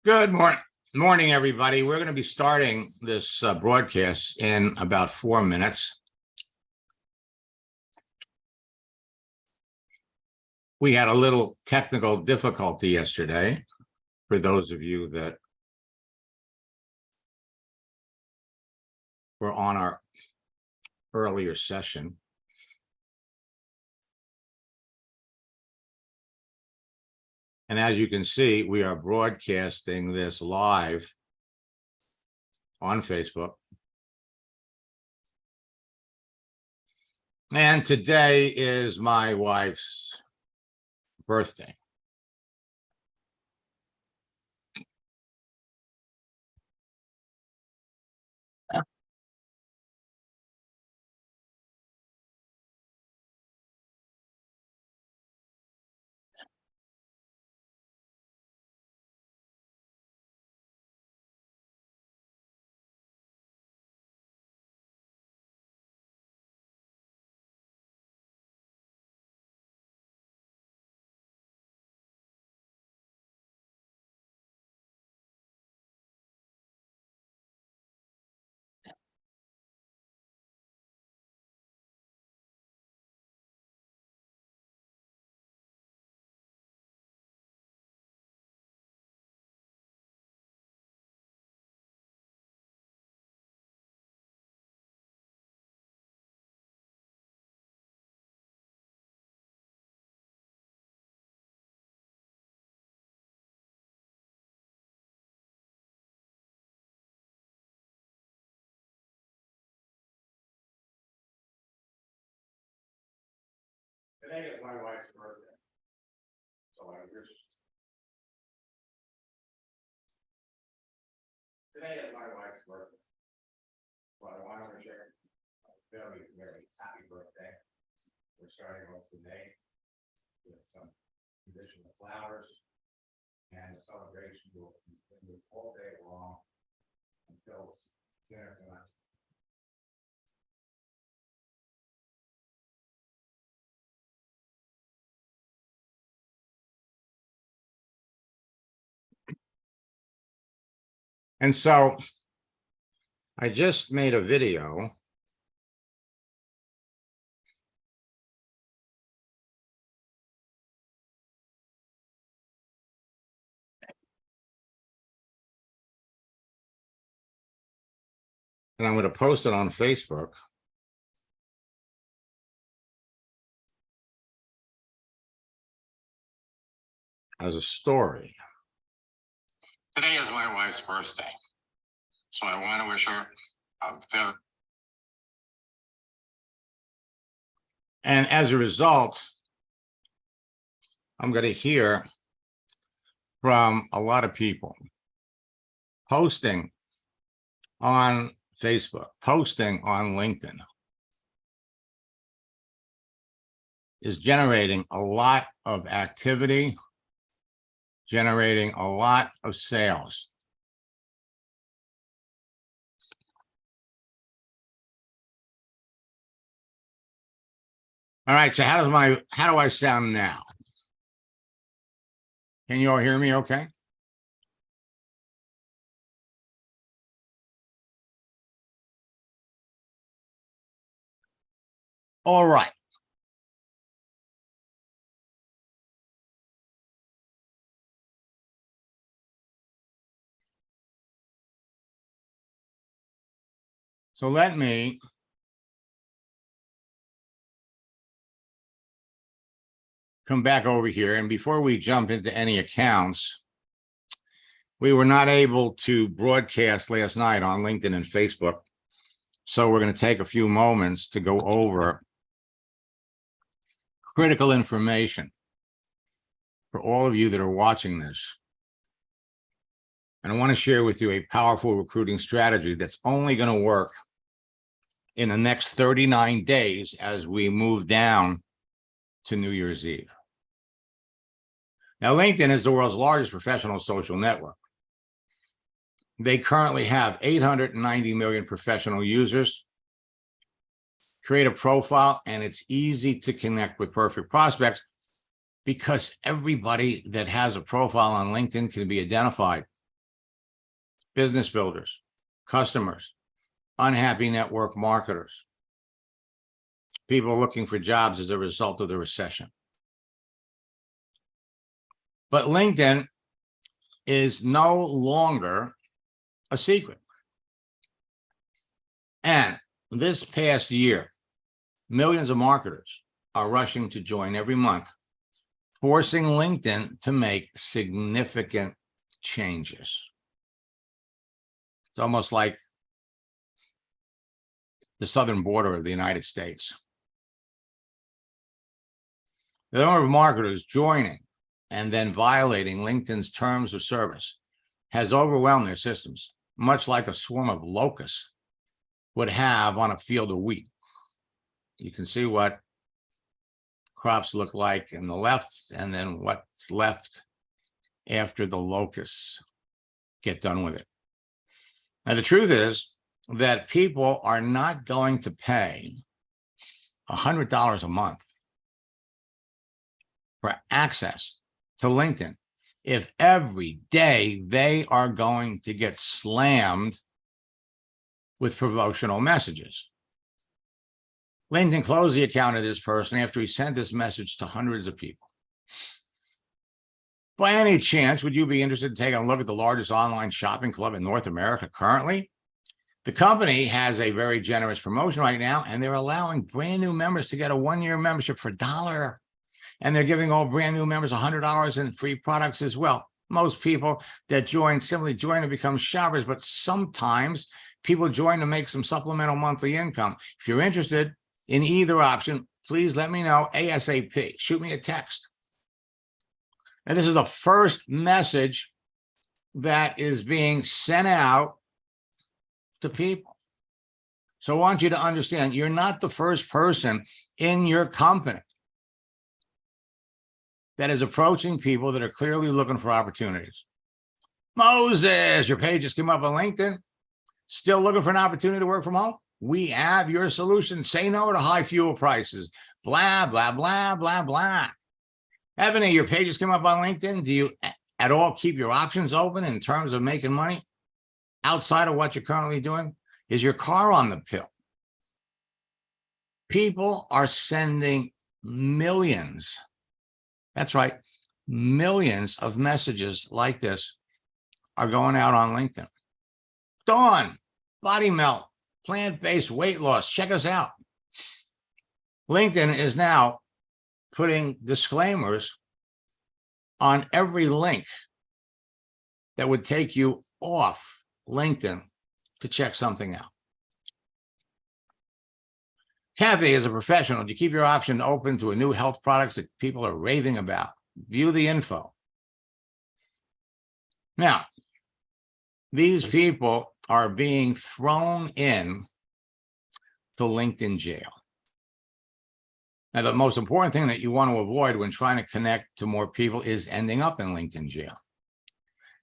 Good morning, everybody. We're going to be starting this broadcast in about 4 minutes. We had a little technical difficulty yesterday for those of you that were on our earlier session. And as you can see, we are broadcasting this live on Facebook. And today is my wife's birthday. Today is my wife's birthday. So I wish. Today is my wife's birthday. So I want to wish her a very, very happy birthday. We're starting off today with some additional flowers, and the celebration will continue all day long until dinner tonight. And so I just made a video and I'm going to post it on Facebook as a story. Today is my wife's birthday, so I want to wish her a very... And as a result, I'm going to hear from a lot of people posting on Facebook, posting on LinkedIn is generating a lot of activity, generating a lot of sales. All right, so how do I sound now? Can you all hear me okay? All right. So let me come back over here. And before we jump into any accounts, we were not able to broadcast last night on LinkedIn and Facebook. So we're going to take a few moments to go over critical information for all of you that are watching this. And I want to share with you a powerful recruiting strategy that's only going to work in the next 39 days as we move down to New Year's Eve. Now, LinkedIn is the world's largest professional social network. They currently have 890 million professional users. Create a profile, and it's easy to connect with perfect prospects because everybody that has a profile on LinkedIn can be identified business builders, customers, unhappy network marketers, people looking for jobs as a result of the recession. But LinkedIn is no longer a secret. And this past year, millions of marketers are rushing to join every month, forcing LinkedIn to make significant changes. It's almost like the southern border of the United States. The number of marketers joining and then violating LinkedIn's terms of service has overwhelmed their systems, much like a swarm of locusts would have on a field of wheat. You can see what crops look like in the left, and then what's left after the locusts get done with it. Now, the truth is that people are not going to pay $100 a month for access to LinkedIn if every day they are going to get slammed with promotional messages. LinkedIn closed the account of this person after he sent this message to hundreds of people. By any chance, would you be interested in taking a look at the largest online shopping club in North America currently? The company has a very generous promotion right now, and they're allowing brand new members to get a one-year membership for $1. And they're giving all brand new members $100 in free products as well. Most people that join simply join to become shoppers, but sometimes people join to make some supplemental monthly income. If you're interested in either option, please let me know ASAP. Shoot me a text. And this is the first message that is being sent out to people. So I want you to understand, you're not the first person in your company that is approaching people that are clearly looking for opportunities. Moses, your page just came up on LinkedIn. Still looking for an opportunity to work from home? We have your solution. Say no to high fuel prices. Blah, blah, blah, blah, blah. Ebony, your page just came up on LinkedIn. Do you at all keep your options open in terms of making money outside of what you're currently doing? Is your car on the pill? People are sending millions. That's right. Millions of messages like this are going out on LinkedIn. Dawn, Body Melt, plant-based weight loss. Check us out. LinkedIn is now putting disclaimers on every link that would take you off LinkedIn to check something out. Kathy, as a professional, do you keep your option open to a new health products that people are raving about? View the info. Now, these people are being thrown in to LinkedIn jail. Now, the most important thing that you want to avoid when trying to connect to more people is ending up in LinkedIn jail.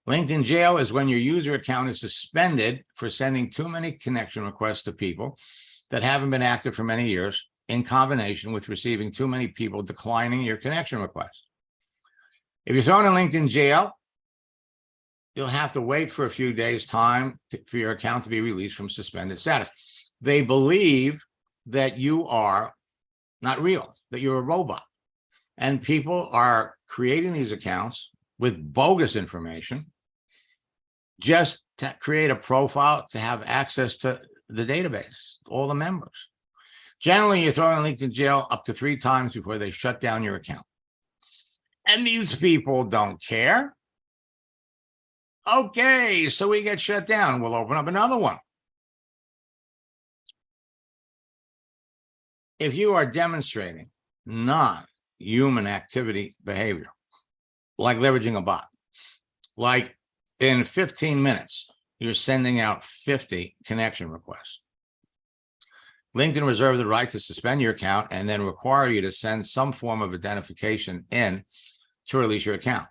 LinkedIn jail is when your user account is suspended for sending too many connection requests to people that haven't been active for many years, in combination with receiving too many people declining your connection request. If you're thrown in LinkedIn jail, you'll have to wait for a few days' time for your account to be released from suspended status. They believe that you are not real, that you're a robot. And people are creating these accounts with bogus information just to create a profile to have access to the database, all the members. Generally, you're thrown in LinkedIn jail up to 3 times before they shut down your account. And these people don't care. Okay, so we get shut down. We'll open up another one. If you are demonstrating non-human activity behavior, like leveraging a bot, like in 15 minutes, you're sending out 50 connection requests. LinkedIn reserves the right to suspend your account and then require you to send some form of identification in to release your account.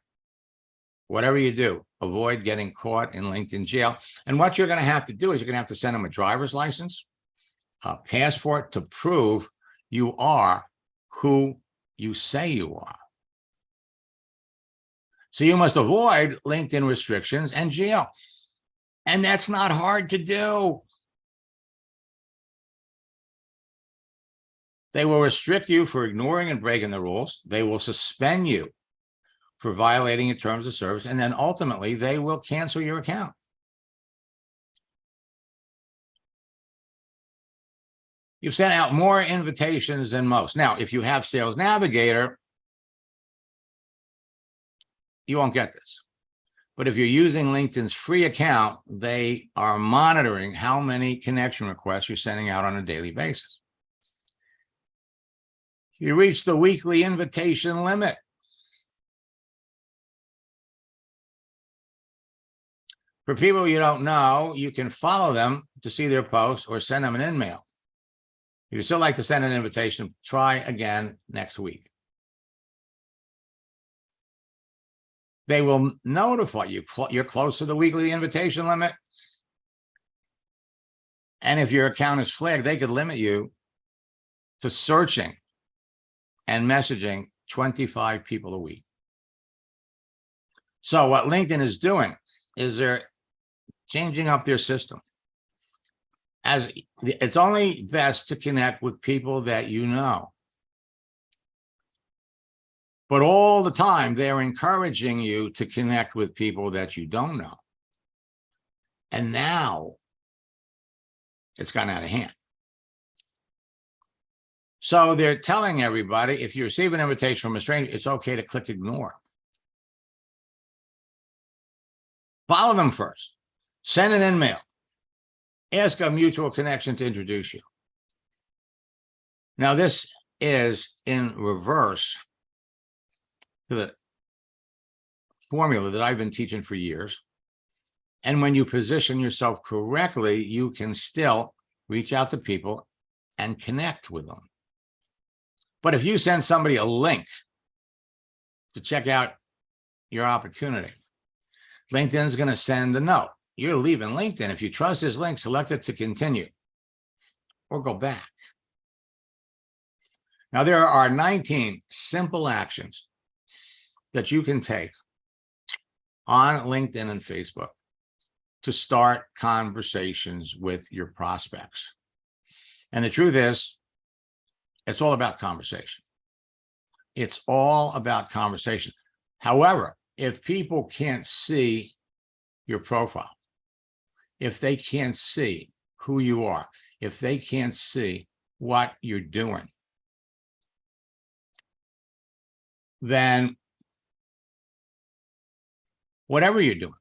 Whatever you do, avoid getting caught in LinkedIn jail. And what you're going to have to do is you're going to have to send them a driver's license, a passport to prove you are who you say you are. So you must avoid LinkedIn restrictions and jail. And that's not hard to do. They will restrict you for ignoring and breaking the rules. They will suspend you for violating your terms of service. And then ultimately, they will cancel your account. You've sent out more invitations than most. Now, if you have Sales Navigator, you won't get this. But if you're using LinkedIn's free account, they are monitoring how many connection requests you're sending out on a daily basis. You reach the weekly invitation limit. For people you don't know, you can follow them to see their posts or send them an email. If you still like to send an invitation, try again next week. They will notify you you're close to the weekly invitation limit. And if your account is flagged, they could limit you to searching and messaging 25 people a week. So what LinkedIn is doing is they're changing up their system. As it's only best to connect with people that you know. But all the time, they're encouraging you to connect with people that you don't know. And now it's gone out of hand. So they're telling everybody, if you receive an invitation from a stranger, it's okay to click ignore. Follow them first. Send an email. Ask a mutual connection to introduce you. Now, this is in reverse to the formula that I've been teaching for years. And when you position yourself correctly, you can still reach out to people and connect with them. But if you send somebody a link to check out your opportunity, LinkedIn is going to send a note. You're leaving LinkedIn. If you trust this link, select it to continue or go back. Now, there are 19 simple actions that you can take on LinkedIn and Facebook to start conversations with your prospects. And the truth is, it's all about conversation. It's all about conversation. However, if people can't see your profile, if they can't see who you are, if they can't see what you're doing, then whatever you're doing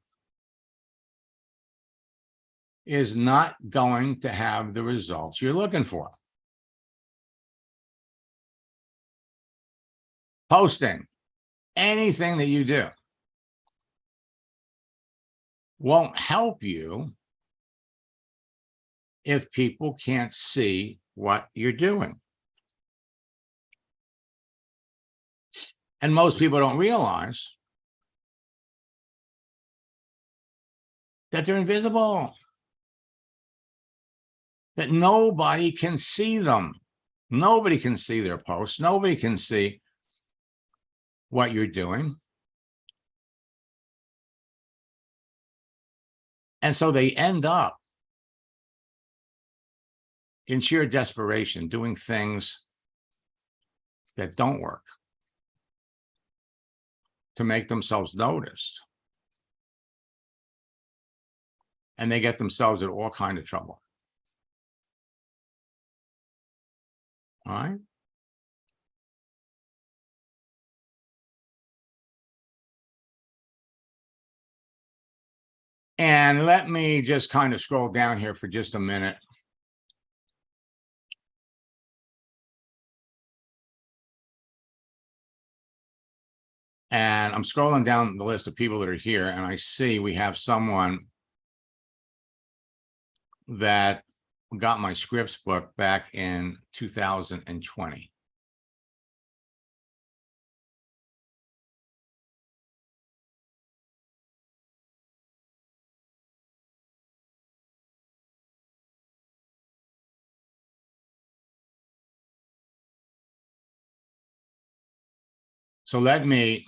is not going to have the results you're looking for. Posting, anything that you do won't help you if people can't see what you're doing. And most people don't realize that they're invisible, that nobody can see them. Nobody can see their posts. Nobody can see what you're doing. And so they end up in sheer desperation doing things that don't work to make themselves noticed. And they get themselves in all kinds of trouble. All right. And let me just kind of scroll down here for just a minute. And I'm scrolling down the list of people that are here, and I see we have someone that got my scripts book back in 2020. So let me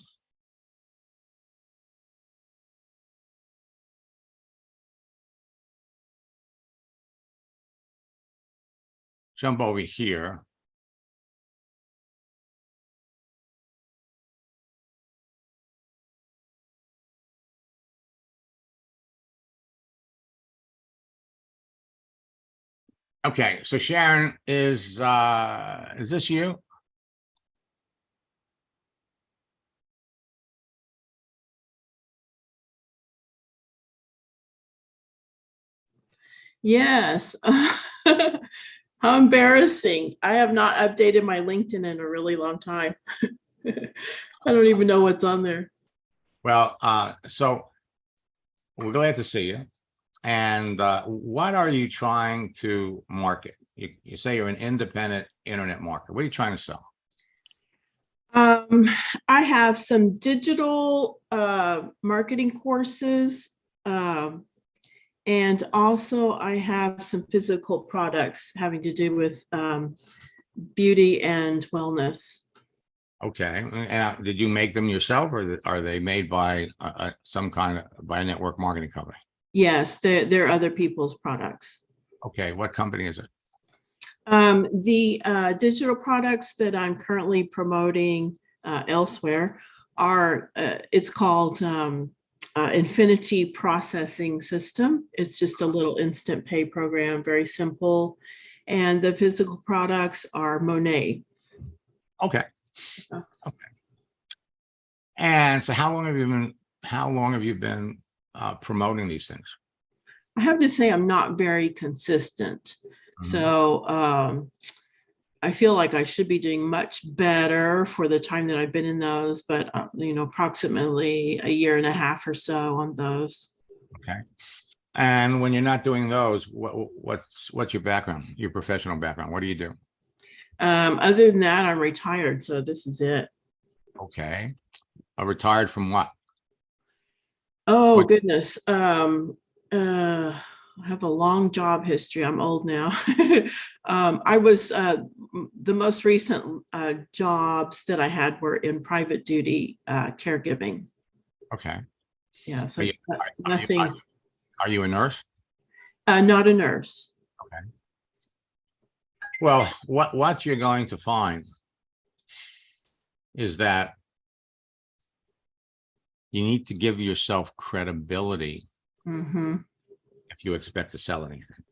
jump over here. Okay, so Sharon, is this you? Yes. How embarrassing. I have not updated my LinkedIn in a really long time. I don't even know what's on there. Well, so we're glad to see you. And what are you trying to market? You say you're an independent internet marketer. What are you trying to sell? I have some digital marketing courses. And also I have some physical products having to do with beauty and wellness. Okay, and did you make them yourself, or are they made by some kind of by a network marketing company? Yes, they're other people's products. Okay, what company is it? The digital products that I'm currently promoting elsewhere are, it's called Infinity Processing System. It's just a little instant pay program, very simple. And the physical products are Monet. Okay. Okay. And so how long have you been promoting these things? I have to say I'm not very consistent. So I feel like I should be doing much better for the time that I've been in those, but approximately a year and a half or so on those. Okay. And when you're not doing those, what's your background, your professional background? What do you do? Other than that, I'm retired, so this is it. Okay. Retired from what? Oh, What- goodness. I have a long job history. I'm old now. I was the most recent jobs that I had were in private duty caregiving. Okay. Yeah, so Are you- nothing. Are you a nurse? Not a nurse. Okay. Well, what you're going to find is that you need to give yourself credibility Mm-hmm. if you expect to sell anything.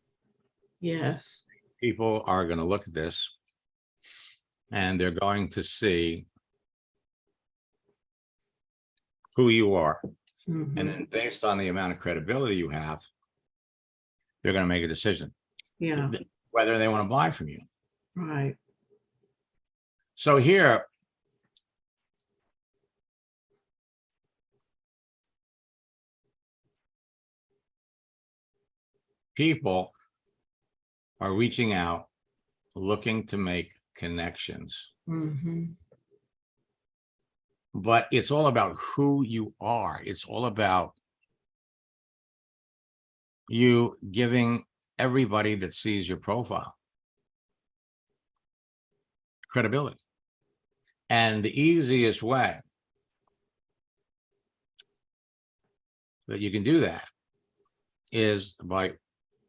Yes. People are going to look at this and they're going to see who you are. Mm-hmm. And then based on the amount of credibility you have, they're going to make a decision Yeah. whether they want to buy from you. Right. So here, people are reaching out, looking to make connections. Mm-hmm. But it's all about who you are. It's all about you giving everybody that sees your profile credibility. And the easiest way that you can do that is by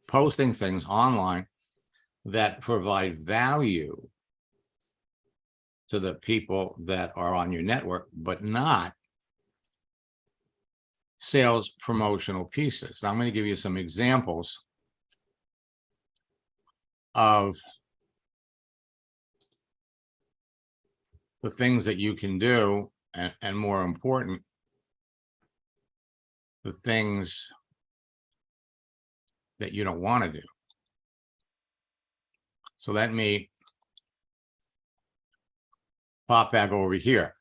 posting things online that provide value to the people that are on your network, but not sales promotional pieces. Now, I'm going to give you some examples of the things that you can do, and more important, the things that you don't want to do. So let me pop back over here.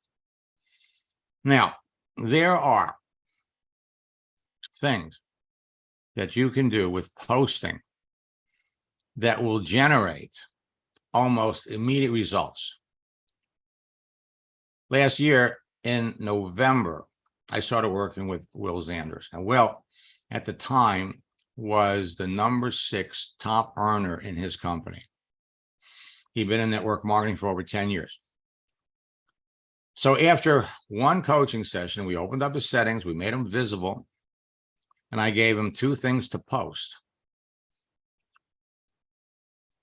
Now, there are things that you can do with posting that will generate almost immediate results. Last year in November, I started working with Will Zanders. And Will, at the time, was the #6 top earner in his company. He'd been in network marketing for over 10 years. So after one coaching session, we opened up his settings, we made him visible, and I gave him 2 things to post.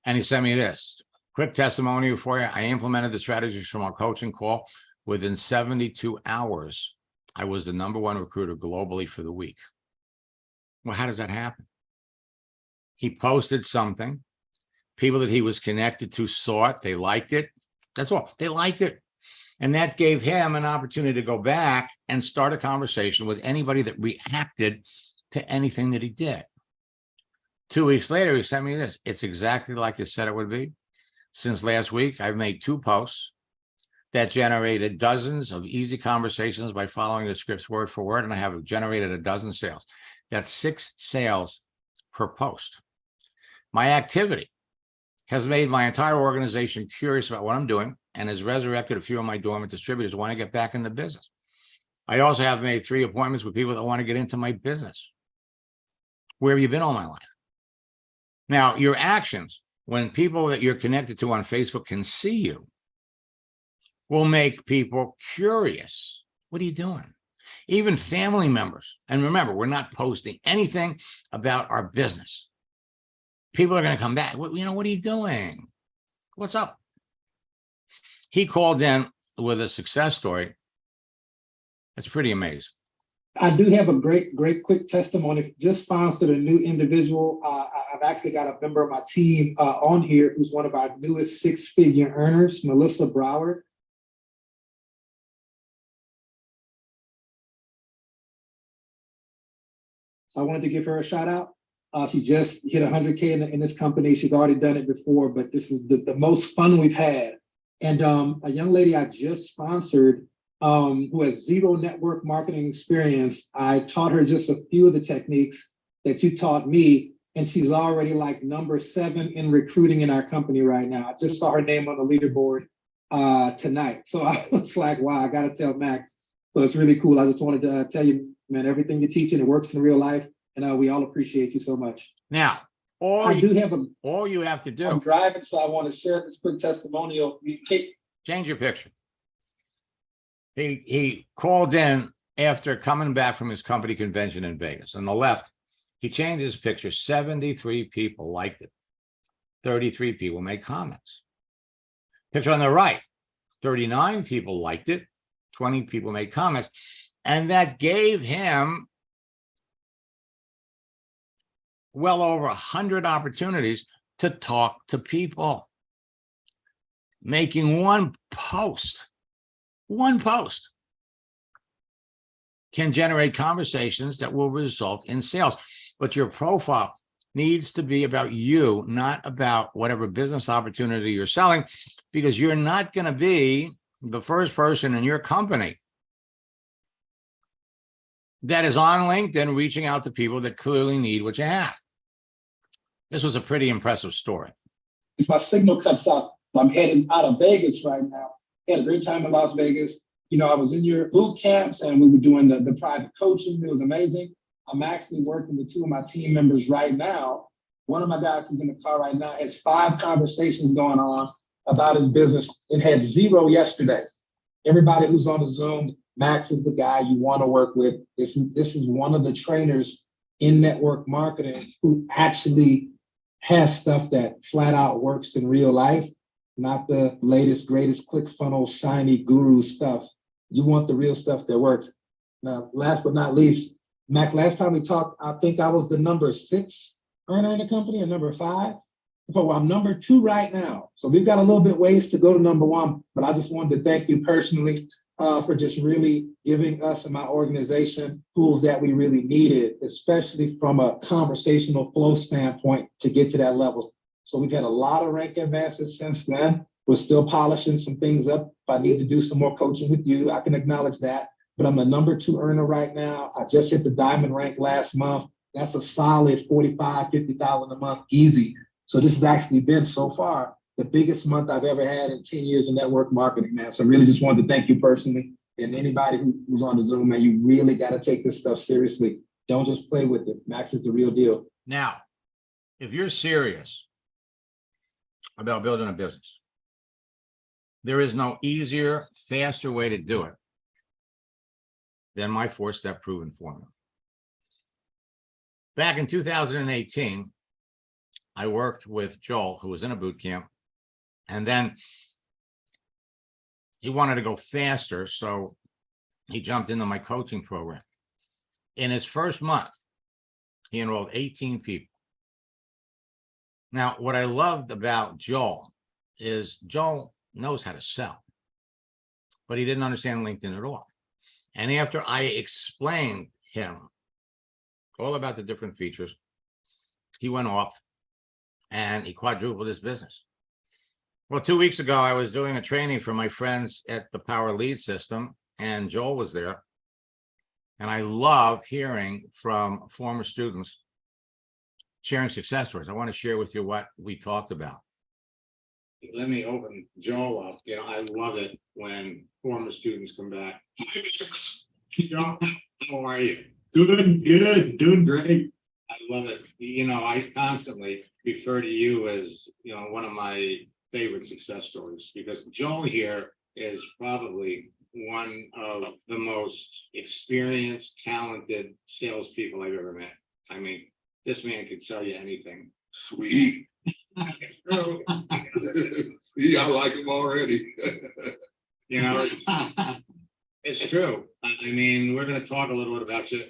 And he sent me this quick testimonial for you. I implemented the strategies from our coaching call. Within 72 hours, I was the #1 recruiter globally for the week. Well, how does that happen? He posted something. People that he was connected to saw it. They liked it. That's all. They liked it. And that gave him an opportunity to go back and start a conversation with anybody that reacted to anything that he did. 2 weeks later, he sent me this. It's exactly like you said it would be. Since last week, I've made 2 posts that generated dozens of easy conversations by following the scripts word for word, and I have generated a dozen sales. That's 6 sales per post. My activity has made my entire organization curious about what I'm doing and has resurrected a few of my dormant distributors who want to get back in the business. I also have made 3 appointments with people that want to get into my business. Where have you been all my life? Now, your actions, when people that you're connected to on Facebook can see you, will make people curious. What are you doing? Even family members. And remember, we're not posting anything about our business. People are going to come back. What are you doing? What's up? He called in with a success story. It's pretty amazing. I do have a great quick testimony. Just sponsored a new individual. I've actually got a member of my team on here who's one of our newest 6-figure earners, Melissa Broward. So I wanted to give her a shout out. She just hit 100K in this company. She's already done it before, but this is the most fun we've had. And a young lady I just sponsored who has 0 network marketing experience. I taught her just a few of the techniques that you taught me, and she's already like #7 in recruiting in our company right now. I just saw her name on the leaderboard tonight. So I was like, wow, I got to tell Max. So it's really cool. I just wanted to tell you, man, everything you're teaching, it works in real life. And we all appreciate you so much. Now, all you have to do. I'm driving, so I want to share this quick testimonial. Change your picture. He called in after coming back from his company convention in Vegas. On the left, he changed his picture. 73 people liked it. 33 people made comments. Picture on the right, 39 people liked it. 20 people made comments. And that gave him well over 100 opportunities to talk to people. Making one post can generate conversations that will result in sales. But your profile needs to be about you, not about whatever business opportunity you're selling, because you're not going to be the first person in your company that is on LinkedIn reaching out to people that clearly need what you have. This was a pretty impressive story. If my signal cuts out, I'm heading out of Vegas right now. Had a great time in Las Vegas. I was in your boot camps and we were doing the private coaching. It was amazing. I'm actually working with 2 of my team members right now. One of my guys who's in the car right now has 5 conversations going on about his business. It had 0 yesterday. Everybody who's on the Zoom, Max is the guy you want to work with. This is one of the trainers in network marketing who actually has stuff that flat out works in real life, not the latest, greatest ClickFunnels, shiny guru stuff. You want the real stuff that works. Now, last but not least, Max, last time we talked, I think I was the #6 earner in the company and #5. So I'm #2 right now. So we've got a little bit ways to go to #1, but I just wanted to thank you personally for just really giving us and my organization tools that we really needed, especially from a conversational flow standpoint to get to that level. So we've had a lot of rank advances since then. We're still polishing some things up. If I need to do some more coaching with you, I can acknowledge that. But I'm a #2 earner right now. I just hit the diamond rank last month. That's a solid $45,000, $50,000 a month, easy. So this has actually been so far the biggest month I've ever had in 10 years of network marketing, man. So I really just wanted to thank you personally. And anybody who's on the Zoom, man, you really got to take this stuff seriously. Don't just play with it. Max is the real deal. Now, if you're serious about building a business, there is no easier, faster way to do it than my 4-step proven formula. Back in 2018, I worked with Joel, who was in a boot camp. And then he wanted to go faster, so he jumped into my coaching program. In his first month, he enrolled 18 people. Now, what I loved about Joel is Joel knows how to sell, but he didn't understand LinkedIn at all. And after I explained him all about the different features, he went off and he quadrupled his business. Well, 2 weeks ago, I was doing a training for my friends at the Power Lead System, and Joel was there. And I love hearing from former students sharing success stories. I want to share with you what we talked about. Let me open Joel up. You know, I love it when former students come back. Hi, Mr. Joel, how are you? Doing good, doing great. I love it. You know, I constantly refer to you as, you know, one of my favorite success stories, because Joel here is probably one of the most experienced, talented salespeople I've ever met. I mean, this man could sell you anything. Sweet. It's true. See, I like him already. You know, it's true. I mean, we're going to talk a little bit about you.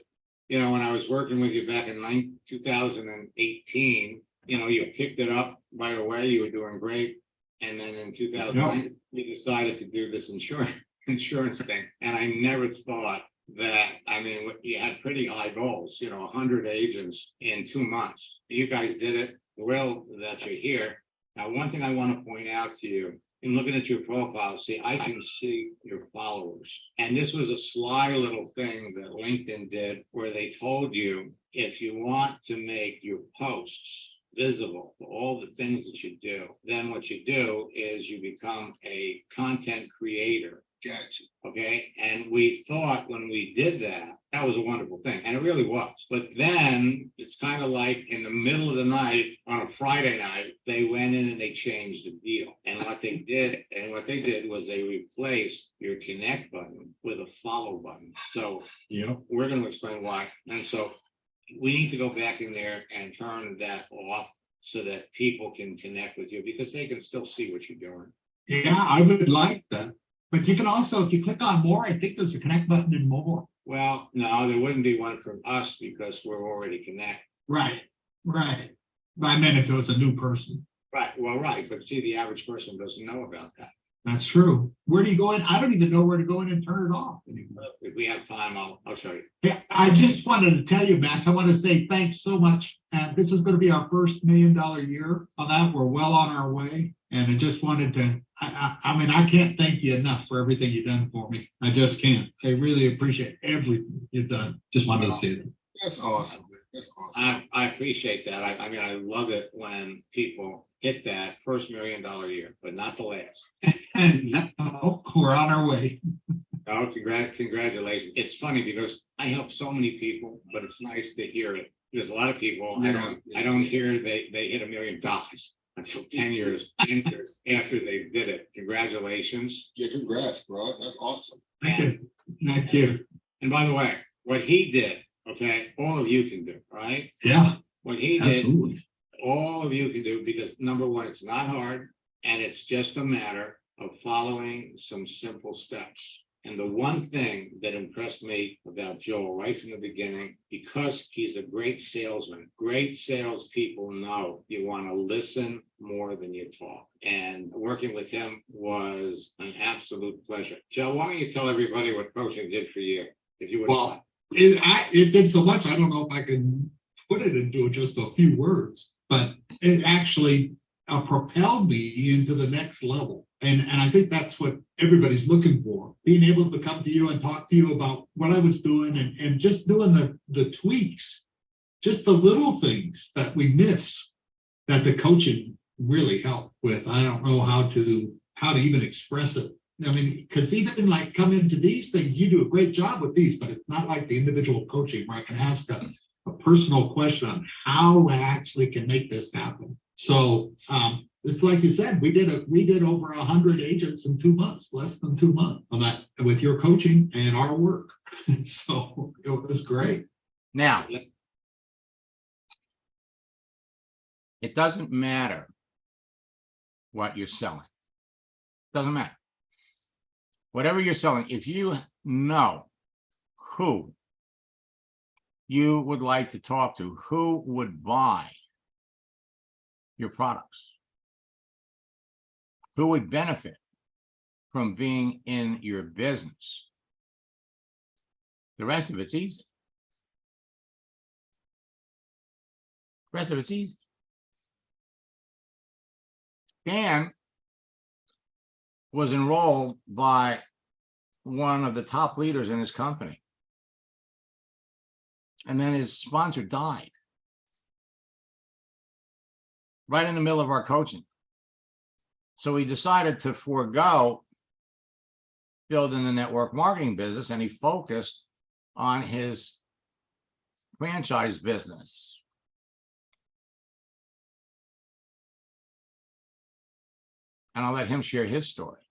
You know, when I was working with you back in 2018, you know, you picked it up right away. You were doing great. And then in 2009, you decided to do this insurance thing. And I never thought that, I mean, you had pretty high goals, you know, 100 agents in 2 months. You guys did it. Thrilled that you're here. Now, one thing I want to point out to you, in looking at your profile, see, I can see your followers. And this was a sly little thing that LinkedIn did, where they told you, if you want to make your posts visible for all the things that you do, then what you do is you become a content creator. Gotcha. Okay, and we thought when we did that, that was a wonderful thing, and it really was. But then it's kind of like in the middle of the night on a Friday night, they went in and they changed the deal. And what they did was they replaced your connect button with a follow button. So we're going to explain why. And so we need to go back in there and turn that off so that people can connect with you, because they can still see what you're doing. Yeah, I would like that. But you can also, if you click on more, I think there's a connect button in more. Well, no, there wouldn't be one from us because we're already connected. Right, right. But I meant if it was a new person. Right, well, right, but see, the average person doesn't know about that. That's true. Where do you go in? I don't even know where to go in and turn it off anymore. If we have time, I'll show you. Yeah, I just wanted to tell you, Max, I want to say thanks so much. And this is going to be our first $1 million year on that. We're well on our way. And I just wanted to, I mean, I can't thank you enough for everything you've done for me. I just can't. I really appreciate everything you've done. Just wanted to say that. That's awesome. That's awesome. I appreciate that. I mean, I love it when people hit that first $1 million year, but not the last. And no, we're on our way. Oh, congratulations. It's funny because I help so many people, but it's nice to hear it. There's a lot of people, I don't hear they hit $1 million until 10 years after they did it. Congratulations. Yeah, congrats, bro. That's awesome. Thank you. And by the way, what he did, okay, all of you can do, right? Yeah, What he did, absolutely. all of you can do, because number one, it's not hard, and it's just a matter of following some simple steps. And the one thing that impressed me about Joel right from the beginning, because he's a great salesman, great salespeople know you want to listen more than you talk. And working with him was an absolute pleasure. Joe, why don't you tell everybody what coaching did for you? If you would. Well, it did so much, I don't know if I can put it into just a few words, but it actually propelled me into the next level. And I think that's what everybody's looking for, being able to come to you and talk to you about what I was doing and just doing the tweaks, just the little things that we miss that the coaching really helped with. I don't know how to even express it. I mean, because even like coming to these things, you do a great job with these, but it's not like the individual coaching where I can ask a personal question on how I actually can make this happen. So it's like you said, we did over 100 agents in 2 months, less than 2 months on that with your coaching and our work. So it was great. Now, It doesn't matter what you're selling. Doesn't matter. Whatever you're selling, if you know who you would like to talk to, who would buy your products, who would benefit from being in your business, the rest of it's easy. The rest of it's easy. Dan was enrolled by one of the top leaders in his company. And then his sponsor died right in the middle of our coaching. So he decided to forego building the network marketing business, and he focused on his franchise business. And I'll let him share his story.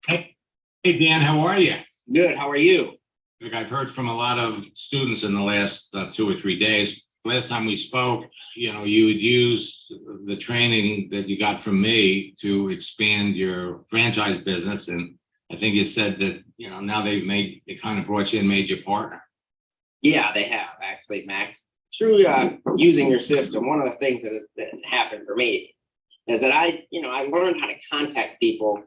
Hey, Dan, how are you? Good. How are you? Look, I've heard from a lot of students in the last 2 or 3 days. Last time we spoke, you had used the training that you got from me to expand your franchise business. And I think you said that, now they kind of brought you and made you a partner. Yeah, they have actually, Max. Through using your system, one of the things that happened for me is that I learned how to contact people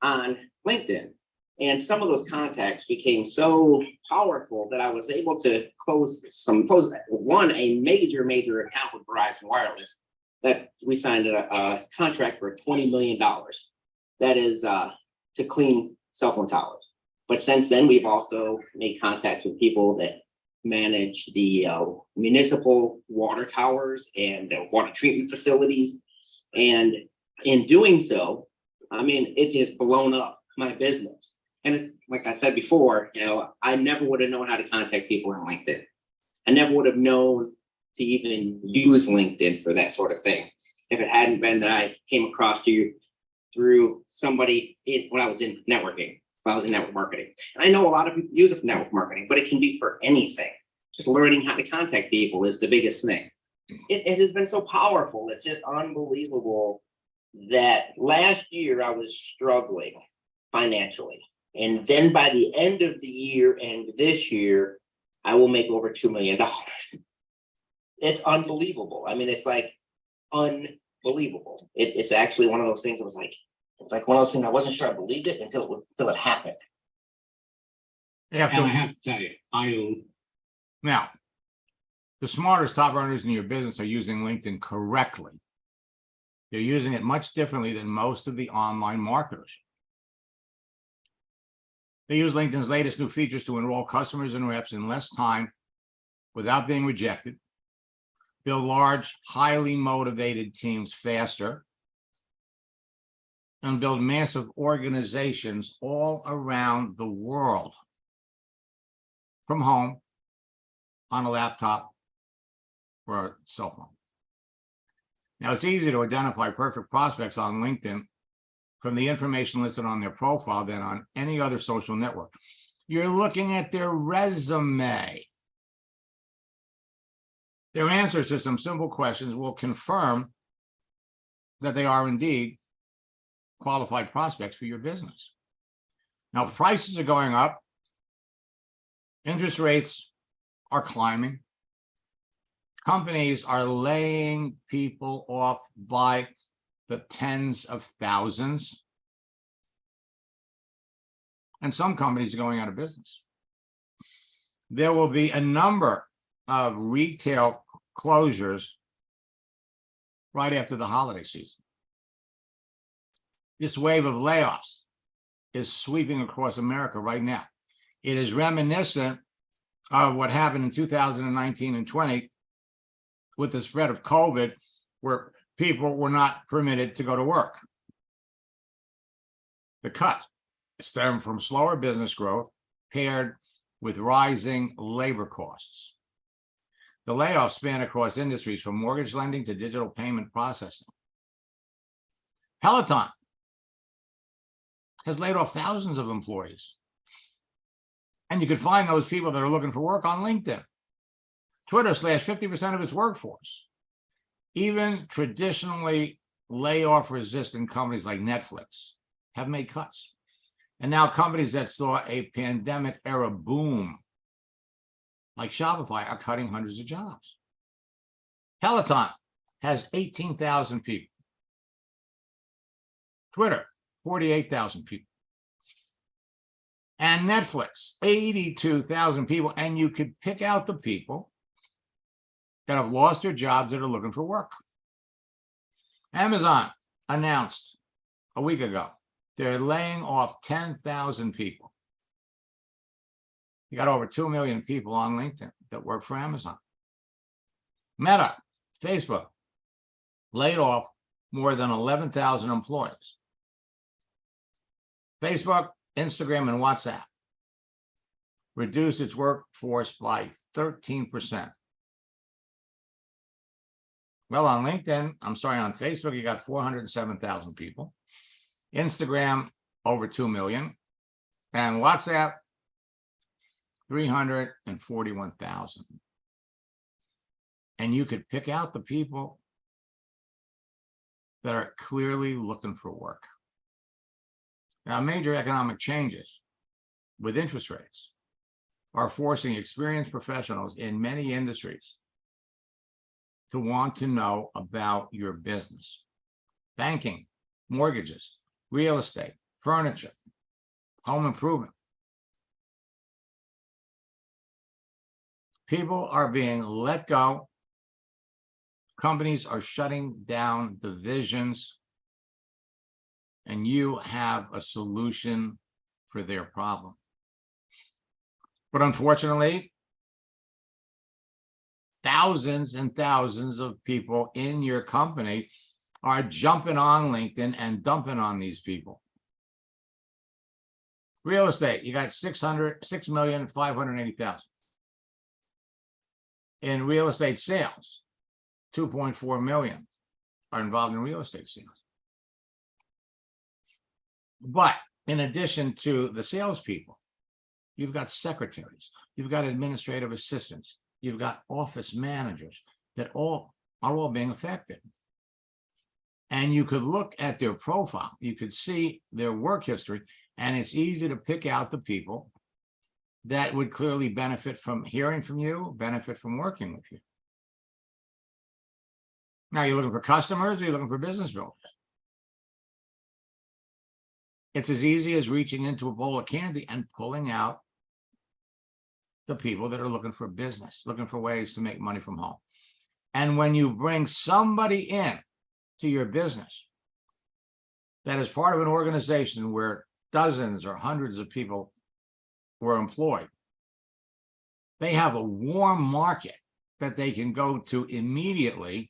on LinkedIn. And some of those contacts became so powerful that I was able to close a major account with Verizon Wireless that we signed a contract for $20 million. That is to clean cell phone towers. But since then, we've also made contact with people that manage the municipal water towers and water treatment facilities. And in doing so, it has blown up my business. And it's like I said before, I never would have known how to contact people on LinkedIn. I never would have known to even use LinkedIn for that sort of thing if it hadn't been that I came across you through somebody when I was in networking, when I was in network marketing. And I know a lot of people use it for network marketing, but it can be for anything. Just learning how to contact people is the biggest thing. It has been so powerful. It's just unbelievable that last year I was struggling financially. And then by the end of the year and this year, I will make over $2 million. It's unbelievable. It's like unbelievable. It's actually one of those things that was like, it's like one of those things I wasn't sure I believed it until it happened. Yeah. And I have to tell you, Now, the smartest top earners in your business are using LinkedIn correctly. They're using it much differently than most of the online marketers. They use LinkedIn's latest new features to enroll customers and reps in less time without being rejected, build large, highly motivated teams faster, and build massive organizations all around the world from home, on a laptop, or a cell phone. Now, it's easy to identify perfect prospects on LinkedIn from the information listed on their profile than on any other social network. You're looking at their resume. Their answers to some simple questions will confirm that they are indeed qualified prospects for your business. Now, prices are going up. Interest rates are climbing. Companies are laying people off by the tens of thousands. And some companies are going out of business. There will be a number of retail closures right after the holiday season. This wave of layoffs is sweeping across America right now. It is reminiscent of what happened in 2019 and 20 with the spread of COVID, where people were not permitted to go to work. The cut stemmed from slower business growth paired with rising labor costs. The layoffs span across industries from mortgage lending to digital payment processing. Peloton has laid off thousands of employees. And you can find those people that are looking for work on LinkedIn. Twitter slash 50% of its workforce. Even traditionally layoff resistant companies like Netflix have made cuts. And now companies that saw a pandemic era boom, like Shopify, are cutting hundreds of jobs. Peloton has 18,000 people. Twitter, 48,000 people. And Netflix, 82,000 people. And you could pick out the people that have lost their jobs that are looking for work. Amazon announced a week ago they're laying off 10,000 people. You got over 2 million people on LinkedIn that work for Amazon. Meta, Facebook, laid off more than 11,000 employees. Facebook, Instagram, and WhatsApp reduced its workforce by 13%. Well, on LinkedIn, on Facebook, you got 407,000 people. Instagram, over 2 million. And WhatsApp, 341,000. And you could pick out the people that are clearly looking for work. Now, major economic changes with interest rates are forcing experienced professionals in many industries to want to know about your business. Banking, mortgages, real estate, furniture, home improvement. People are being let go. Companies are shutting down divisions, and you have a solution for their problem. But unfortunately, thousands and thousands of people in your company are jumping on LinkedIn and dumping on these people. Real estate, you got 6,580,000. In real estate sales, 2.4 million are involved in real estate sales. But in addition to the salespeople, you've got secretaries, you've got administrative assistants, you've got office managers that are all being affected. And you could look at their profile, you could see their work history, and it's easy to pick out the people that would clearly benefit from hearing from you, benefit from working with you. Now, you're looking for customers, or you're looking for business builders. It's as easy as reaching into a bowl of candy and pulling out the people that are looking for business, looking for ways to make money from home. And when you bring somebody in to your business that is part of an organization where dozens or hundreds of people were employed, they have a warm market that they can go to immediately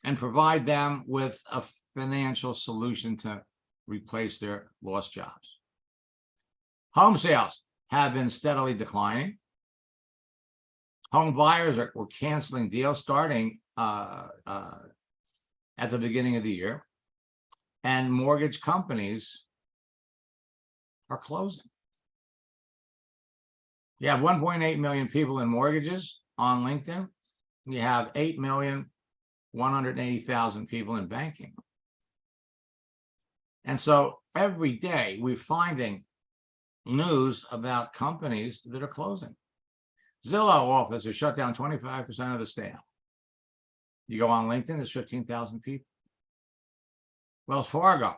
and provide them with a financial solution to replace their lost jobs. Home sales have been steadily declining. Home buyers were canceling deals starting at the beginning of the year, and mortgage companies are closing. You have 1.8 million people in mortgages on LinkedIn. You have 8,180,000 people in banking. And so every day we're finding news about companies that are closing. Zillow office has shut down 25% of the staff. You go on LinkedIn, there's 15,000 people. Wells Fargo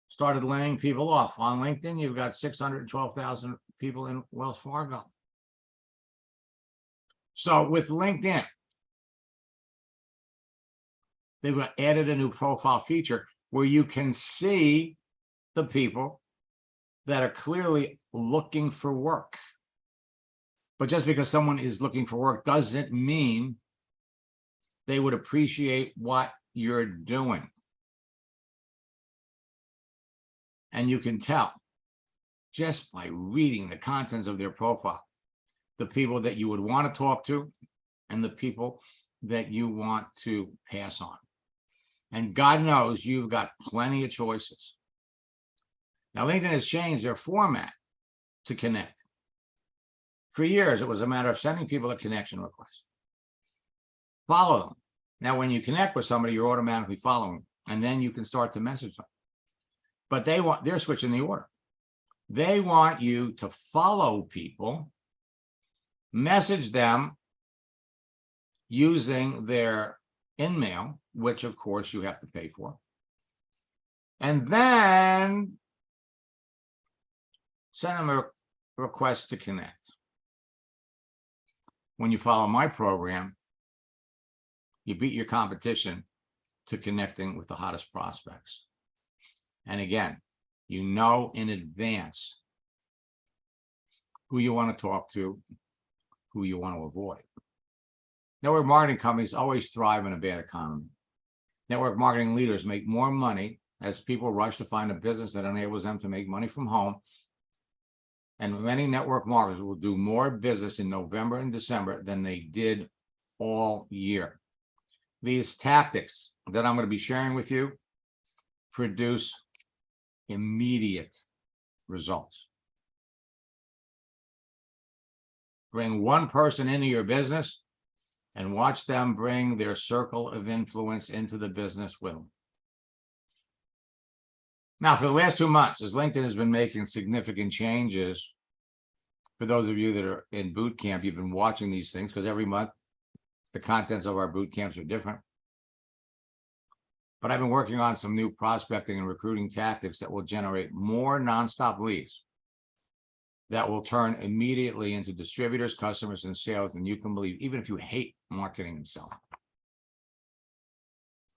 started laying people off. On LinkedIn, you've got 612,000 people in Wells Fargo. So with LinkedIn, they've added a new profile feature where you can see the people that are clearly looking for work. But just because someone is looking for work doesn't mean they would appreciate what you're doing. And you can tell just by reading the contents of their profile, the people that you would want to talk to and the people that you want to pass on. And God knows you've got plenty of choices. Now, LinkedIn has changed their format to connect. For years, it was a matter of sending people a connection request. Follow them. Now, when you connect with somebody, you're automatically following them, and then you can start to message them. But they're switching the order. They want you to follow people, message them using their InMail, which of course you have to pay for, and then send them a request to connect. When you follow my program, you beat your competition to connecting with the hottest prospects. And again, you know in advance who you want to talk to, who you want to avoid. Network marketing companies always thrive in a bad economy. Network marketing leaders make more money as people rush to find a business that enables them to make money from home. And many network marketers will do more business in November and December than they did all year. These tactics that I'm going to be sharing with you produce immediate results. Bring one person into your business and watch them bring their circle of influence into the business with them. Now, for the last 2 months, as LinkedIn has been making significant changes, for those of you that are in boot camp, you've been watching these things because every month the contents of our boot camps are different. But I've been working on some new prospecting and recruiting tactics that will generate more nonstop leads that will turn immediately into distributors, customers, and sales. And you can believe, even if you hate marketing and selling,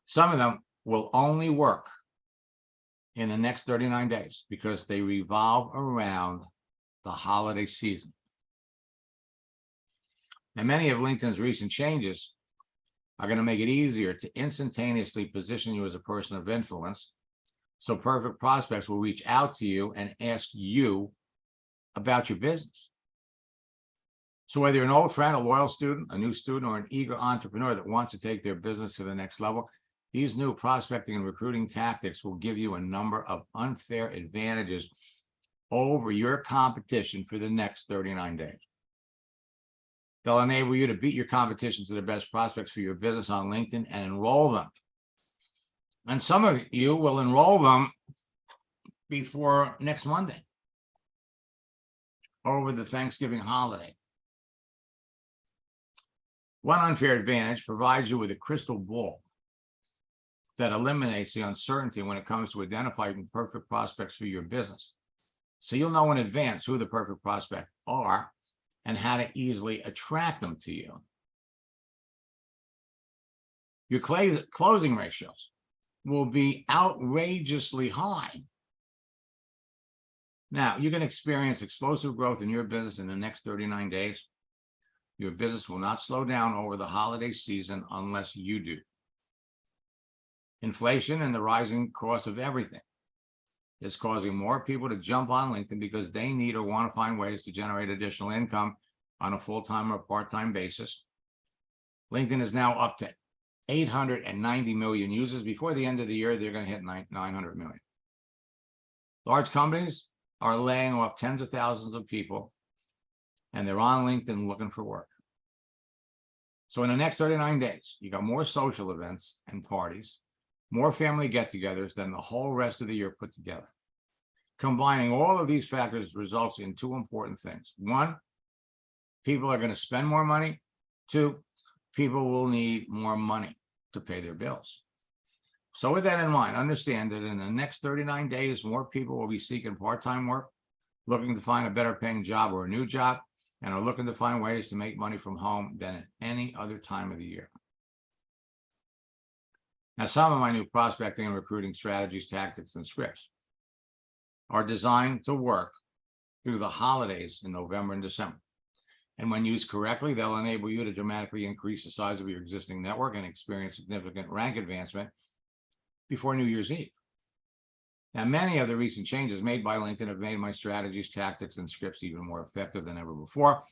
some of them will only work in the next 39 days because they revolve around the holiday season. And many of LinkedIn's recent changes are going to make it easier to instantaneously position you as a person of influence. So perfect prospects will reach out to you and ask you about your business. So whether you're an old friend, a loyal student, a new student, or an eager entrepreneur that wants to take their business to the next level, these new prospecting and recruiting tactics will give you a number of unfair advantages over your competition for the next 39 days. They'll enable you to beat your competition to the best prospects for your business on LinkedIn and enroll them. And some of you will enroll them before next Monday, over the Thanksgiving holiday. One unfair advantage provides you with a crystal ball that eliminates the uncertainty when it comes to identifying perfect prospects for your business. So you'll know in advance who the perfect prospects are and how to easily attract them to you. Your closing ratios will be outrageously high. Now, you can experience explosive growth in your business in the next 39 days. Your business will not slow down over the holiday season unless you do. Inflation and the rising cost of everything is causing more people to jump on LinkedIn because they need or want to find ways to generate additional income on a full-time or part-time basis. LinkedIn is now up to 890 million users. Before the end of the year, they're going to hit 900 million. Large companies are laying off tens of thousands of people, and they're on LinkedIn looking for work. So in the next 39 days, you got more social events and parties, more family get-togethers than the whole rest of the year put together. Combining all of these factors results in two important things. One, people are going to spend more money. Two, people will need more money to pay their bills. So with that in mind, understand that in the next 39 days, more people will be seeking part-time work, looking to find a better paying job or a new job, and are looking to find ways to make money from home than at any other time of the year. Now, some of my new prospecting and recruiting strategies, tactics, and scripts are designed to work through the holidays in November and December. And when used correctly, they'll enable you to dramatically increase the size of your existing network and experience significant rank advancement before New Year's Eve. Now, many of the recent changes made by LinkedIn have made my strategies, tactics, and scripts even more effective than ever before.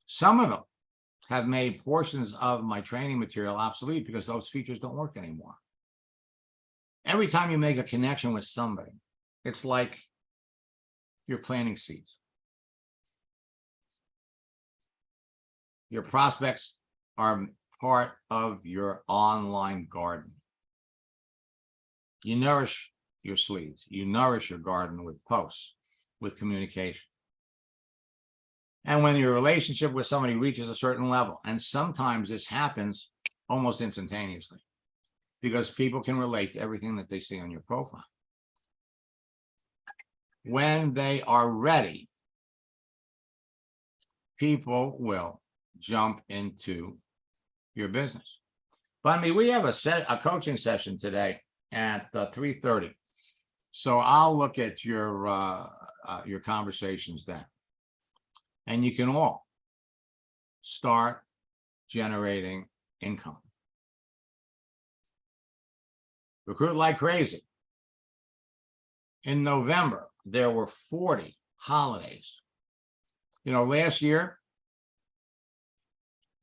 Some of them have made portions of my training material obsolete because those features don't work anymore. Every time you make a connection with somebody, it's like you're planting seeds. Your prospects are part of your online garden. You nourish your sleeves. You nourish your garden with posts, with communication. And when your relationship with somebody reaches a certain level, and sometimes this happens almost instantaneously, because people can relate to everything that they see on your profile. When they are ready, people will jump into your business. But I mean, we have a coaching session today at 3:30. So I'll look at your conversations then. And you can all start generating income. Recruit like crazy. In November, there were 40 holidays. You know, last year,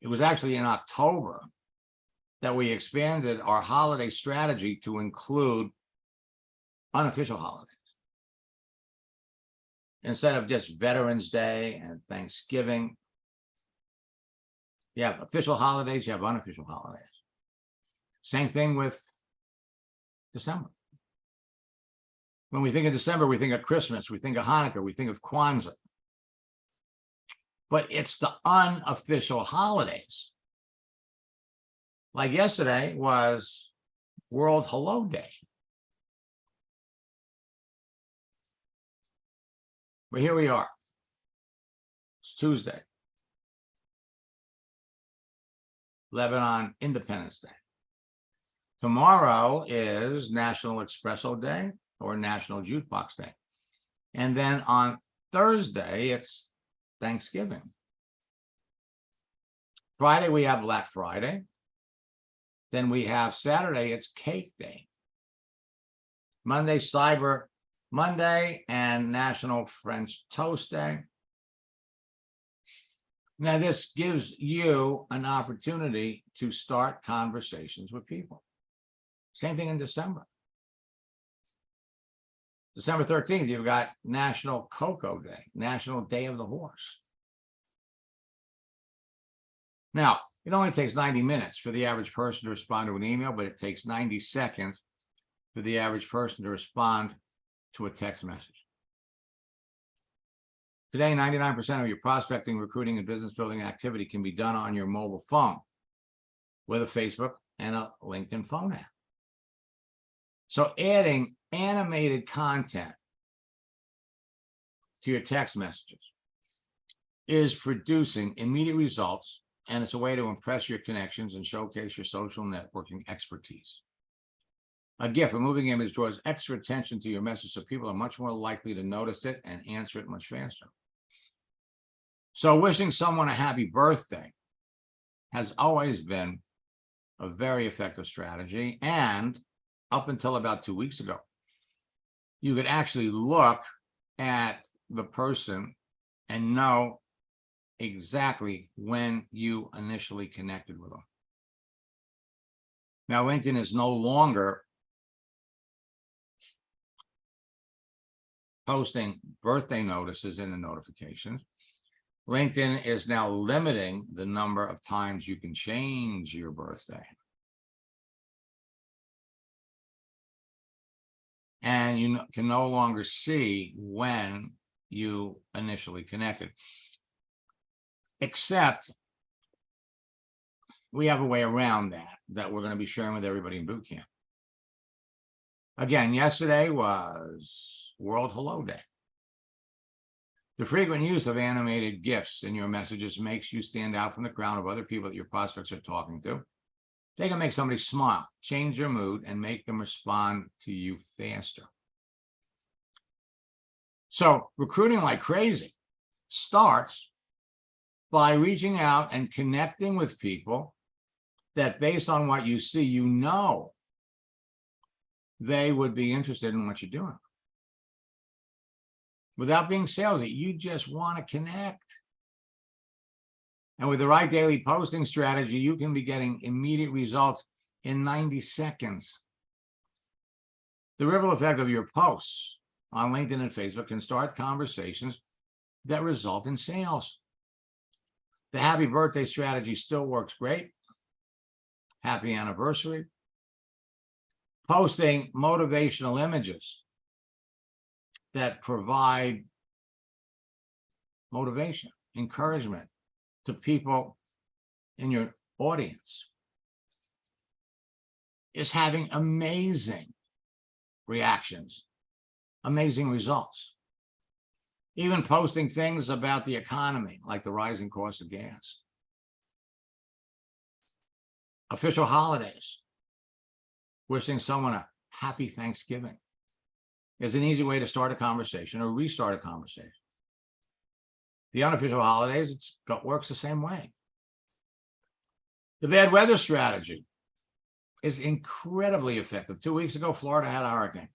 it was actually in October that we expanded our holiday strategy to include unofficial holidays. Instead of just Veterans Day and Thanksgiving, you have official holidays, you have unofficial holidays. Same thing with December. When we think of December, we think of Christmas, we think of Hanukkah, we think of Kwanzaa. But it's the unofficial holidays. Like yesterday was World Hello Day. But here we are. It's Tuesday. Lebanon Independence Day. Tomorrow is National Espresso Day or National Jukebox Day. And then on Thursday, it's Thanksgiving. Friday, we have Black Friday. Then we have Saturday, it's Cake Day. Monday, Cyber Monday and National French Toast Day. Now, this gives you an opportunity to start conversations with people. Same thing in December. December 13th, you've got National Cocoa Day, National Day of the Horse. Now, it only takes 90 minutes for the average person to respond to an email, but it takes 90 seconds for the average person to respond to a text message. Today, 99% of your prospecting, recruiting, and business building activity can be done on your mobile phone with a Facebook and a LinkedIn phone app. So adding animated content to your text messages is producing immediate results, and it's a way to impress your connections and showcase your social networking expertise. A GIF, a moving image, draws extra attention to your message, so people are much more likely to notice it and answer it much faster. So wishing someone a happy birthday has always been a very effective strategy. And up until about 2 weeks ago, you could actually look at the person and know exactly when you initially connected with them. Now, LinkedIn is no longer posting birthday notices in the notifications. LinkedIn is now limiting the number of times you can change your birthday. And you can no longer see when you initially connected. Except we have a way around that we're going to be sharing with everybody in boot camp. Again, yesterday was World Hello Day. The frequent use of animated GIFs in your messages makes you stand out from the crowd of other people that your prospects are talking to. They can make somebody smile, change their mood, and make them respond to you faster. So recruiting like crazy starts by reaching out and connecting with people that, based on what you see, you know they would be interested in what you're doing. Without being salesy, you just want to connect. And with the right daily posting strategy, you can be getting immediate results in 90 seconds. The ripple effect of your posts on LinkedIn and Facebook can start conversations that result in sales. The happy birthday strategy still works great. Happy anniversary. Posting motivational images that provide motivation, encouragement to people in your audience is having amazing reactions, amazing results. Even posting things about the economy, like the rising cost of gas. Official holidays. Wishing someone a happy Thanksgiving is an easy way to start a conversation or restart a conversation. The unofficial holidays, it works the same way. The bad weather strategy is incredibly effective. 2 weeks ago, Florida had a hurricane.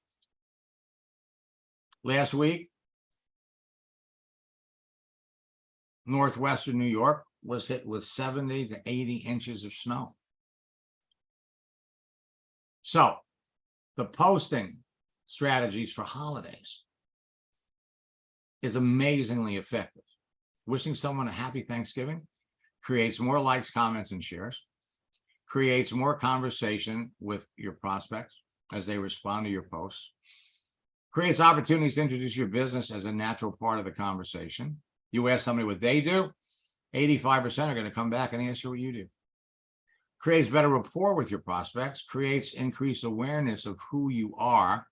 Last week, northwestern New York was hit with 70 to 80 inches of snow. So the posting strategies for holidays is amazingly effective. Wishing someone a happy Thanksgiving creates more likes, comments, and shares, creates more conversation with your prospects as they respond to your posts, creates opportunities to introduce your business as a natural part of the conversation. You ask somebody what they do, 85% are going to come back and ask you what you do. Creates better rapport with your prospects, creates increased awareness of who you are,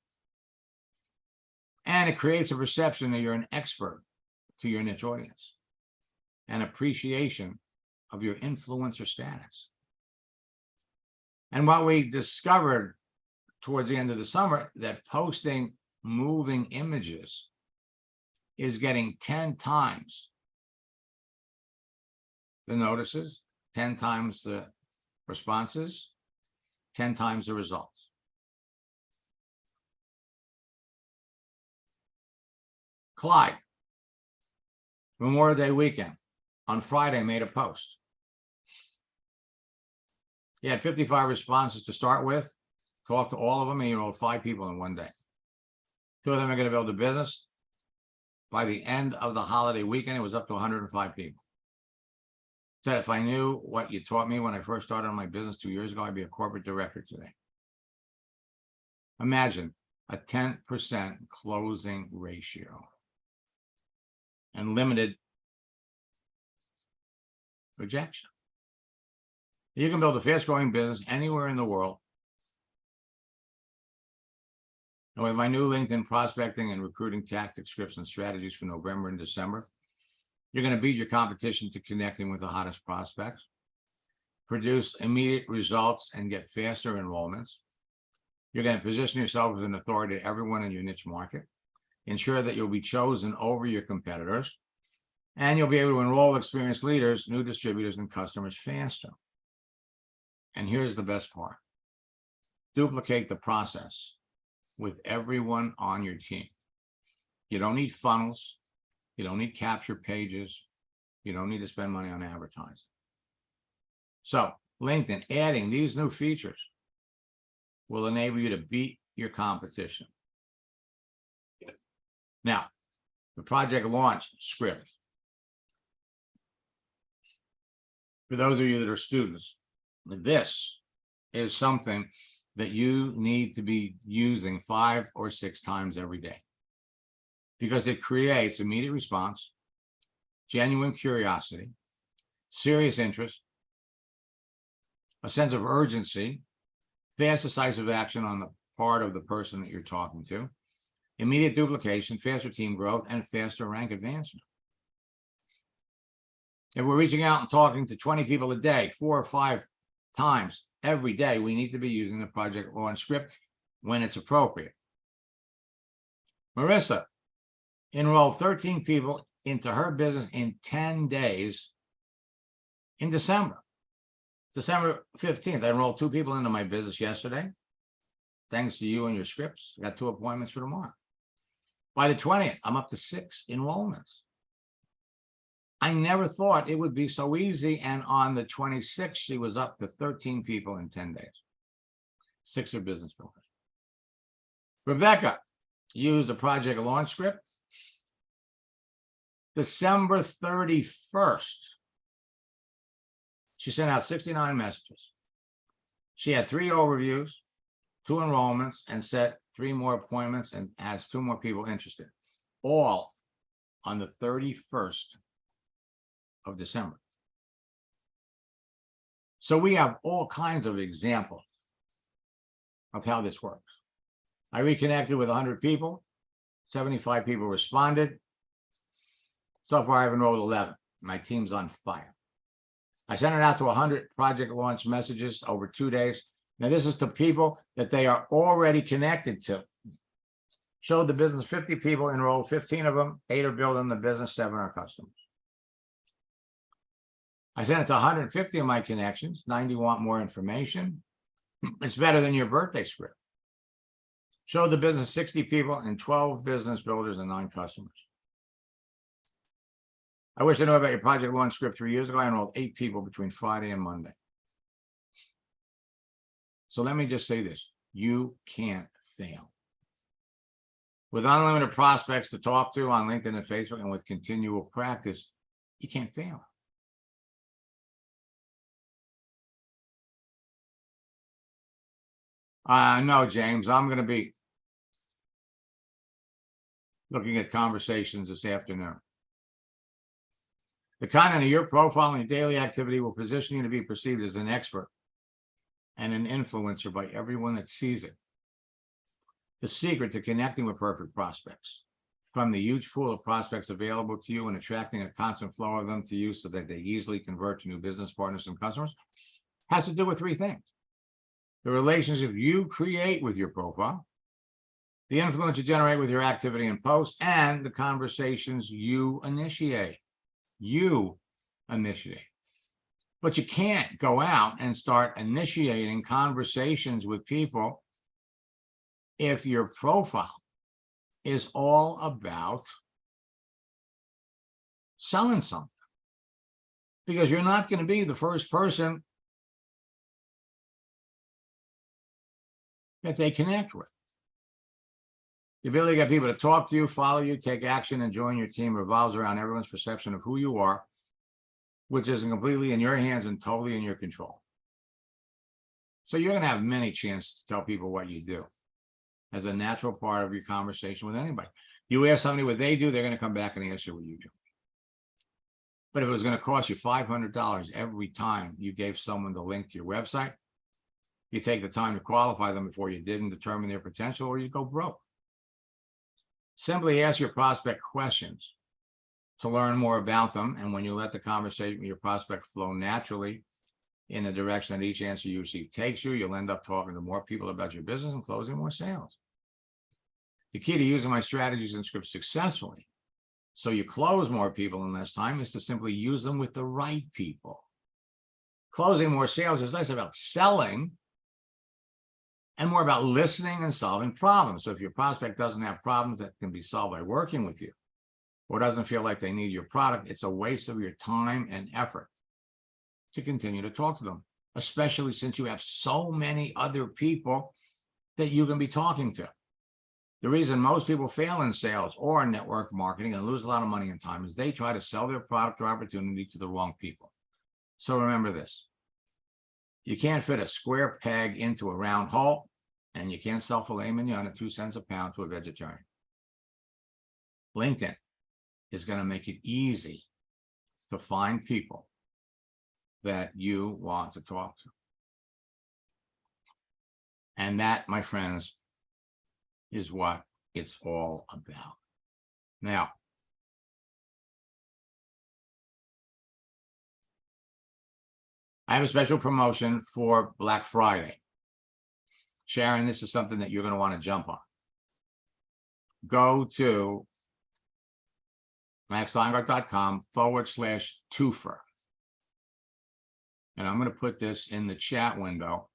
and it creates a perception that you're an expert to your niche audience, and appreciation of your influencer status. And what we discovered towards the end of the summer, that posting moving images is getting 10 times the notices, 10 times the responses, 10 times the results. Clyde, Memorial Day weekend, on Friday made a post. He had 55 responses to start with, talked to all of them, and he enrolled 5 people in one day. 2 of them are going to build a business. By the end of the holiday weekend, it was up to 105 people. Said, if I knew what you taught me when I first started on my business 2 years ago, I'd be a corporate director today. Imagine a 10% closing ratio and limited rejection. You can build a fast-growing business anywhere in the world. And with my new LinkedIn prospecting and recruiting tactics, scripts, and strategies for November and December, you're going to beat your competition to connecting with the hottest prospects, produce immediate results, and get faster enrollments. You're going to position yourself as an authority to everyone in your niche market, ensure that you'll be chosen over your competitors, and you'll be able to enroll experienced leaders, new distributors, and customers faster. And here's the best part. Duplicate the process with everyone on your team. You don't need funnels. You don't need capture pages. You don't need to spend money on advertising. So LinkedIn adding these new features will enable you to beat your competition. Now, the project launch script. For those of you that are students, this is something that you need to be using 5 or 6 times every day, because it creates immediate response, genuine curiosity, serious interest, a sense of urgency, fast, decisive action on the part of the person that you're talking to, immediate duplication, faster team growth, and faster rank advancement. If we're reaching out and talking to 20 people a day, 4 or 5 times every day, we need to be using the project launch script when it's appropriate. Marissa enrolled 13 people into her business in 10 days in December. December 15th, I enrolled 2 people into my business yesterday. Thanks to you and your scripts, I got 2 appointments for tomorrow. By the 20th, I'm up to 6 enrollments. I never thought it would be so easy. And on the 26th, she was up to 13 people in 10 days. 6 are business builders. Rebecca use the project launch script. December 31st, she sent out 69 messages. She had 3 overviews, 2 enrollments, and set 3 more appointments and has 2 more people interested, all on the 31st of December. So we have all kinds of examples of how this works. I reconnected with 100 people, 75 people responded. So far, I've enrolled 11. My team's on fire. I sent it out to 100 project launch messages over 2 days. Now, this is to people that they are already connected to. Showed the business 50 people, enrolled 15 of them, 8 are building the business, 7 are customers. I sent it to 150 of my connections, 90 want more information. It's better than your birthday script. Showed the business 60 people and 12 business builders and 9 customers. I wish I knew about your project launch script 3 years ago. I enrolled 8 people between Friday and Monday. So let me just say this, you can't fail. With unlimited prospects to talk to on LinkedIn and Facebook and with continual practice, you can't fail. No, James, I'm going to be looking at conversations this afternoon. The content of your profile and your daily activity will position you to be perceived as an expert and an influencer by everyone that sees it. The secret to connecting with perfect prospects, from the huge pool of prospects available to you and attracting a constant flow of them to you so that they easily convert to new business partners and customers, has to do with 3 things. The relationship you create with your profile, the influence you generate with your activity and posts, and the conversations you initiate. You initiate. But you can't go out and start initiating conversations with people if your profile is all about selling something. Because you're not going to be the first person that they connect with. The ability to get people to talk to you, follow you, take action, and join your team revolves around everyone's perception of who you are, which is completely in your hands and totally in your control. So you're going to have many chances to tell people what you do as a natural part of your conversation with anybody. You ask somebody what they do, they're going to come back and ask you what you do. But if it was going to cost you $500 every time you gave someone the link to your website, you take the time to qualify them before you did and determine their potential, or you go broke. Simply ask your prospect questions to learn more about them. And when you let the conversation with your prospect flow naturally in the direction that each answer you receive takes you, you'll end up talking to more people about your business and closing more sales. The key to using my strategies and scripts successfully, so you close more people in less time, is to simply use them with the right people. Closing more sales is less about selling and more about listening and solving problems. So if your prospect doesn't have problems that can be solved by working with you, or doesn't feel like they need your product, it's a waste of your time and effort to continue to talk to them, especially since you have so many other people that you can be talking to. The reason most people fail in sales or network marketing and lose a lot of money and time is they try to sell their product or opportunity to the wrong people. So remember this. You can't fit a square peg into a round hole, and you can't sell filet mignon at 2 cents a pound to a vegetarian. LinkedIn is going to make it easy to find people that you want to talk to. And that, my friends, is what it's all about. Now, I have a special promotion for Black Friday. Sharon, this is something that you're going to want to jump on. Go to maxsteingart.com/twofer. And I'm going to put this in the chat window.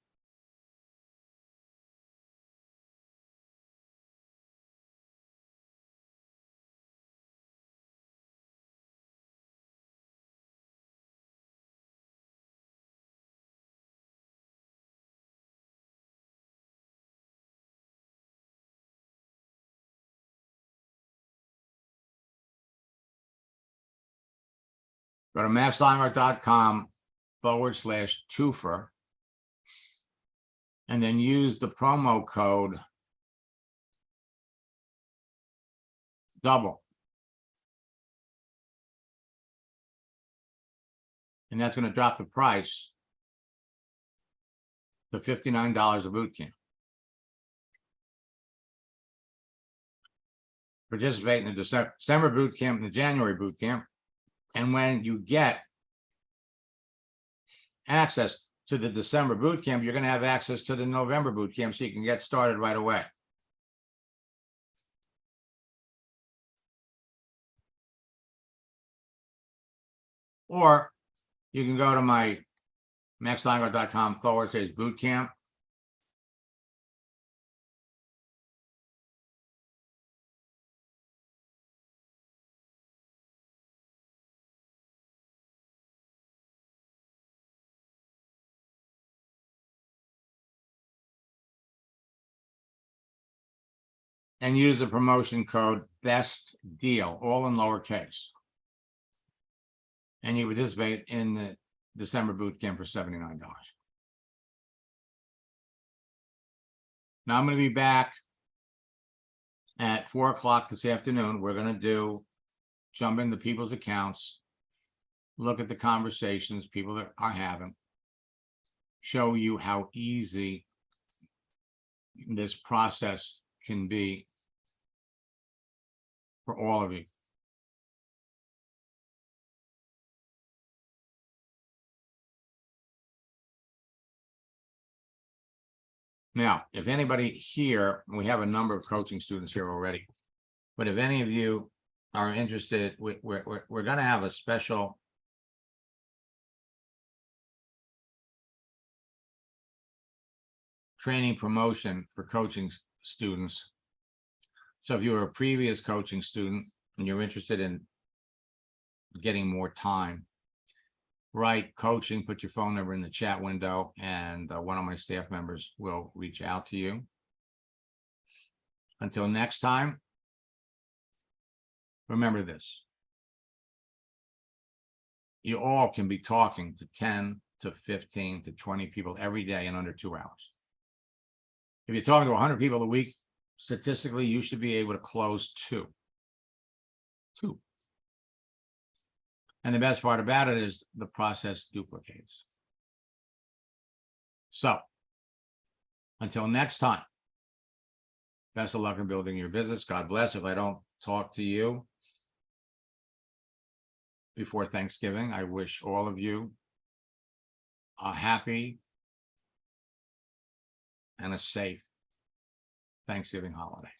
Go to maxsteinhardt.com/twofer. And then use the promo code double. And that's going to drop the price to $59 a boot camp. Participate in the December boot camp and the January boot camp. And when you get access to the December boot camp, you're going to have access to the November boot camp so you can get started right away. Or you can go to my maxsteinhardt.com/bootcamp. And use the promotion code BEST DEAL, all in lowercase. And you participate in the December boot camp for $79. Now I'm going to be back at 4 o'clock this afternoon. We're going to jump into people's accounts, look at the conversations people are having, show you how easy this process can be for all of you. Now, if anybody here, we have a number of coaching students here already, but if any of you are interested, we're going to have a special training promotion for coaching students. So if you were a previous coaching student and you're interested in getting more time, write coaching, put your phone number in the chat window, and one of my staff members will reach out to you. Until next time, remember this. You all can be talking to 10 to 15 to 20 people every day in under 2 hours. If you're talking to 100 people a week, statistically, you should be able to close 2. And the best part about it is the process duplicates. So, until next time, best of luck in building your business. God bless. If I don't talk to you before Thanksgiving, I wish all of you a happy and a safe Thanksgiving holiday.